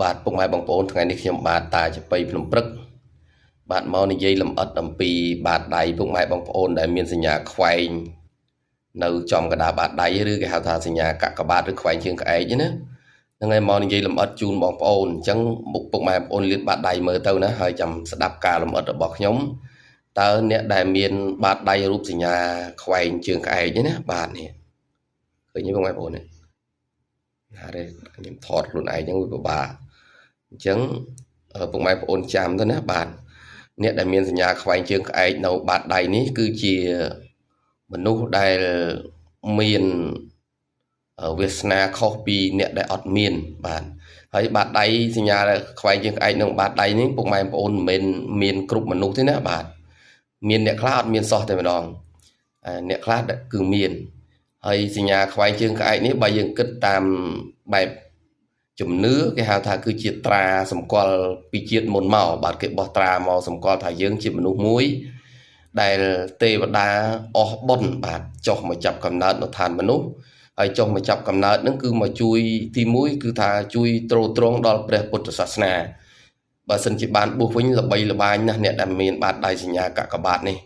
បាទពុកម៉ែបងប្អូនថ្ងៃនេះខ្ញុំបាទតាចបៃភ្នំព្រឹកបាទមកនិយាយលម្អិតអំពីបាតដៃពុកម៉ែបងប្អូនដែលមានសញ្ញាខ្វែងនៅចំកណ្ដាលបាតដៃឬគេហៅថាសញ្ញាកាកបាទឬខ្វែងជើងក្អែកណាហ្នឹងហើយមកនិយាយលម្អិតជូនបងប្អូនអញ្ចឹងពុកម៉ែបងប្អូនលាតបាតដៃមើលទៅណាហើយចាំស្ដាប់ការលម្អិតរបស់ខ្ញុំតើអ្នកដែលមានបាតដៃរូបសញ្ញាខ្វែងជើងក្អែកណាបាទនេះឃើញទេពុកម៉ែបងប្អូនណាហើយខ្ញុំថតខ្លួនឯងហ្នឹងវាពិបាកអញ្ចឹងពុកម៉ែបងប្អូនចាំទៅណាបាទអ្នកដែលមានសញ្ញាខ្វែងជើងក្អែកនៅបាតដៃនេះគឺជាមនុស្សដែលមានវាសនាខុសពីអ្នកដែលអត់មានបាទហើយបាតដៃសញ្ញាខ្វែងជើងក្អែកនឹងបាតដៃនេះពុកម៉ែបងប្អូនមិនមែនមានគ្រប់មនុស្សទេណាបាទមានអ្នកខ្លះអត់មានសោះតែម្ដងអ្នកខ្លះគឺមានហើយសញ្ញាខ្វែងជើងក្អែកនេះបើយើងគិតតាមបែបជំនឿគេហៅថាគឺជាត្រាសម្គាល់ពីជាតិមុនមកបាទគេបោះត្រាមកសម្គាល់ថាយើងជាមនុស្សមួយដែលទេវតាអស់បុណ្យបាទចុះមកចាប់កំណើតនៅឋានមនុស្សហើយចុះមកចាប់កំណើតហ្នឹងគឺមកជួយទី1គឺថាជួយទ្រទ្រង់ដល់ព្រះពុទ្ធសាសនាបើសិនជាបានបួសវិញល្បីល្បាញណាស់អ្នកដែលមានបាតដៃសញ្ញាកាកបាទនេះ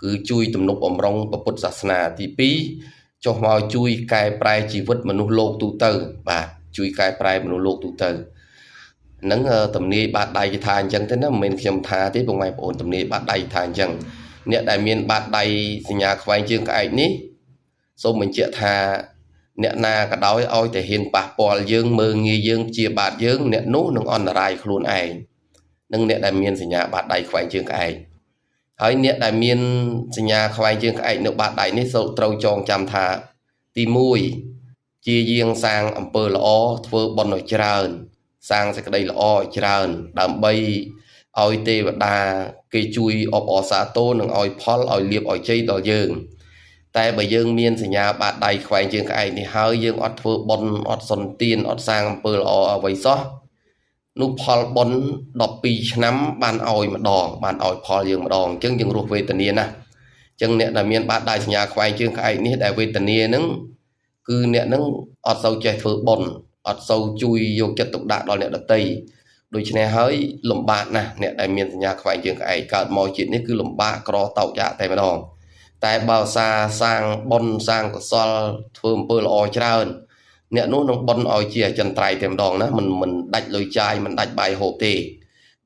គឺជួយទំនុកបំរុងព្រះពុទ្ធសាសនាទី2ចុះមកជួយកែប្រែជីវិតមនុស្សលោកទូទៅបាទជួយកែប្រែមនុស្សលោកទូទៅហ្នឹងទំនាយបាតដៃគេថាអញ្ចឹងទេណាមិនមែនខ្ញុំថាទេពុកម៉ែបងប្អូនទំនាយបាតដៃថាអញ្ចឹងអ្នកដែលមានបាតដៃសញ្ញាខ្វែងជើងក្អែកនេះសូមបញ្ជាក់ថាអ្នកណាក៏ដោយឲ្យតែហ៊ានប៉ះពាល់យើងមើងងាយយើងជាបាតយើងអ្នកនោះនឹងអន្តរាយខ្លួនឯងនឹងអ្នកដែលមានសញ្ញាបាតដៃខ្វែងជើងក្អែកហើយអ្នកដែលមានសញ្ញាខ្វែងជើងក្អែកនៅបាតដៃនេះត្រូវចងចាំថាទី1ជាយាងសាងអំពើល្អធ្វើបុណ្យឲ្យច្រើនសាងសេចក្តីល្អឲ្យច្រើនដើម្បីឲ្យទេវតាគេជួយអបអរសាទរនិងឲ្យផលឲ្យលាភឲ្យជ័យដល់យើងតែបើយើងមានសញ្ញាបាតដៃខ្វែងជើងក្អែកនេះហើយយើងអត់ធ្វើបុណ្យអត់សុនទានអត់សាងអំពើល្អអ្វីសោះនោះផលបុណ្យ12ឆ្នាំបានឲ្យម្ដងបានឲ្យផលយើងម្ដងអញ្ចឹងយើងរស់វេទនាណាស់អញ្ចឹងអ្នកដែលមានបាតដៃសញ្ញាខ្វែងជើងក្អែកនេះដែលវេទនាហ្នឹងគឺអ្នកហ្នឹងអត់សូវចេះធ្វើបុណ្យអត់សូវជួយយកចិត្តទុកដាក់ដល់អ្នកដទៃដូច្នេះហើយលំបាកណាស់អ្នកដែលមានសញ្ញាខ្វែងជើងក្អែកកើតមកជាតិនេះគឺលំបាកក្រតោកយ៉ាតែម្ដងតែបើសាងបុណ្យសាងកុសលធ្វើអំពើល្អច្រើនអ្នកនោះនឹងបុណ្យឲ្យជាអចិន្ត្រៃយ៍តែម្ដងណាមិនដាច់លុយចាយមិនដាច់បាយហូបទេ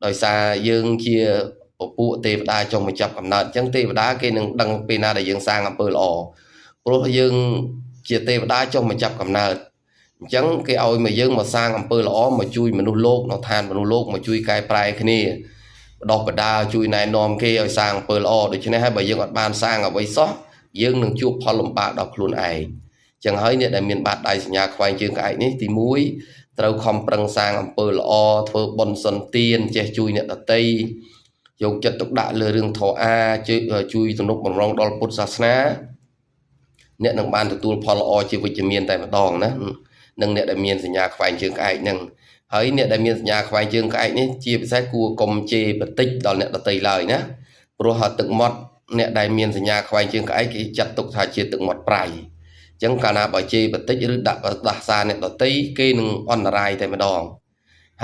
ដោយសារយើងជាពពួកទេវតាចុះមកចាប់កំណើតអញ្ចឹងទេវតាគេនឹងដឹងពេលណាដែលយើងសាងអំពើល្អព្រោះយើងជាទេវតាចុះមកចាប់កំណើតអញ្ចឹងគេឲ្យមកយើងមកសាងអំពើល្អមកជួយមនុស្សលោកនៅឋានមនុស្សលោកមកជួយកែប្រែគ្នាបដោះបដាជួយណែនាំគេឲ្យសាងអំពើល្អដូច្នេះហើយបើយើងអត់បានសាងអ្វីសោះយើងនឹងជួបផលលំបាកដល់ខ្លួនឯងចឹងហើយអ្នកដែលមានបាតដៃសញ្ញាខ្វែងជើងក្អែកនេះទី1ត្រូវខំប្រឹងសាងអំពើល្អធ្វើបុណ្យសុនទានចេះជួយអ្នកដទៃយកចិត្តទុកដាក់លើរឿងធម៌អាជួយទំនុកបំរុងដល់ពុទ្ធសាសនាអ្នកនឹងបានទទួលផលល្អជាវិជ្ជមានតែម្ដងណានឹងអ្នកដែលមានសញ្ញាខ្វែងជើងក្អែកហ្នឹងហើយអ្នកដែលមានសញ្ញាខ្វែងជើងក្អែកនេះជាពិសេសគួរកុំជេរបតិចដល់អ្នកដទៃឡើយណាព្រោះទឹកមាត់អ្នកដែលមានសញ្ញាខ្វែងជើងក្អែកគេចាត់ទុកថាជាទឹកមាត់ប្រៃអញ្ចឹងកាលណាបើជេរបតិចឬដាក់ដាស់សារអ្នកដទៃគេនឹងអន្តរាយតែម្ដង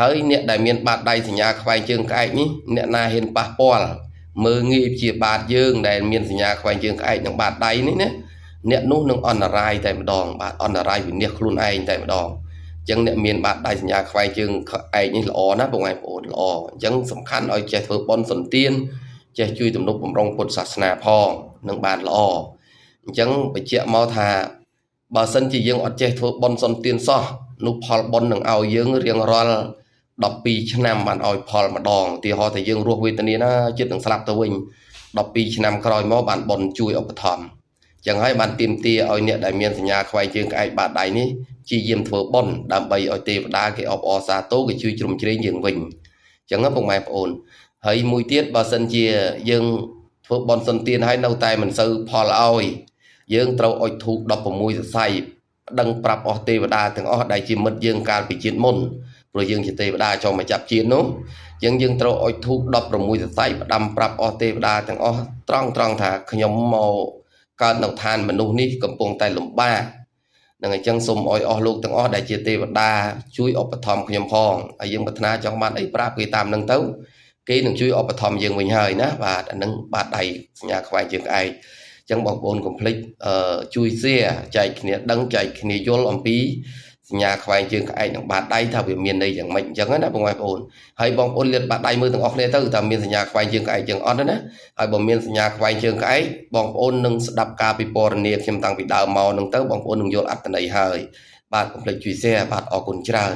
ហើយអ្នកដែលមានបាតដៃសញ្ញាខ្វែងជើងក្អែកនេះអ្នកណាហ៊ានប៉ះពាល់មើងងាយជាបាតយើងដែលមានសញ្ញាខ្វែងជើងក្អែកនឹងបាតដៃនេះណាអ្នកនោះនឹងអន្តរាយតែម្ដងបាទអន្តរាយវិនិច្ឆ័យខ្លួនឯងតែម្ដងអញ្ចឹងអ្នកមានបាតដៃសញ្ញាខ្វែងជើងក្អែកនេះល្អណាស់បងប្អូនល្អអញ្ចឹងសំខាន់ឲ្យចេះធ្វើបុណ្យសុនទានចេះជួយទំនុកបំរុងពុទ្ធសាសនាផងនឹងបានល្អអញ្ចឹងបញ្ជាក់មកថាបើសិនជាយើងអត់ចេះធ្វើបុណ្យសុនទានសោះនោះផលបុណ្យនឹងឲ្យយើងរៀងរាល់12ឆ្នាំបានឲ្យផលម្ដងឧទាហរណ៍ថាយើងរស់វេទនាណាចិត្តនឹងស្លាប់ទៅវិញ12ឆ្នាំក្រោយមកបានបុណ្យជួយឧបត្ថម្ភចឹងហើយបានទាមទារឲ្យអ្នកដែលមានសញ្ញាខ្វែងជើងក្អែកបាតដៃនេះជាយាមធ្វើបុណ្យដើម្បីឲ្យទេវតាគេអបអរសាទរគេជួយជ្រោមជ្រែងយើងវិញចឹងណាពុកម៉ែបងប្អូនហើយមួយទៀតបើសិនជាយើងធ្វើបុណ្យសុនទានហើយនៅតែមិនសូវផលឲ្យយើងត្រូវអុជធូប16សរសៃប្តឹងប្រាប់អស់ទេវតាទាំងអស់ដែលជាមិត្តយើងកាលពីជាតិមុនព្រោះយើងជាទេវតាចង់មកចាប់ជាតិនោះយើងត្រូវអុជធូប16សរសៃផ្ដាំប្រាប់អស់ទេវតាទាំងអស់ត្រង់ថាខ្ញុំមកកើតនៅឋានមនុស្សនេះកំពុងតែលំបាក នឹងអញ្ចឹងសូមអោយអស់លោកទាំងអស់ដែលជាទេវតាជួយឧបត្ថម្ភខ្ញុំផងហើយយើងប្រាថ្នាចង់បានអីប្រាប់គេតាមនឹងទៅគេនឹងជួយឧបត្ថម្ភយើងវិញហើយណាបាទអានឹងបាទដៃសញ្ញាខ្វែងជើងក្អែកអញ្ចឹងបងប្អូនកុំភ្លេចជួយ share ចែកគ្នាដឹងចែកគ្នាយល់អំពីសញ្ញាខ្វែងជើងក្អែកនិងបាតដៃថាវាមានន័យយ៉ាងម៉េចអញ្ចឹងណាបងប្អូនហើយបងប្អូនលាតបាតដៃមើលទាំងអស់គ្នាទៅតើមានសញ្ញាខ្វែងជើងក្អែកយ៉ាងអត់ណាហើយបើមានសញ្ញាខ្វែងជើងក្អែកបងប្អូននឹងស្ដាប់ការពិពណ៌នាខ្ញុំតាំងពីដើមមកនឹងទៅបងប្អូននឹងយល់អត្ថន័យហើយបាទកុំភ្លេចជួយ share បាទអរគុណច្រើន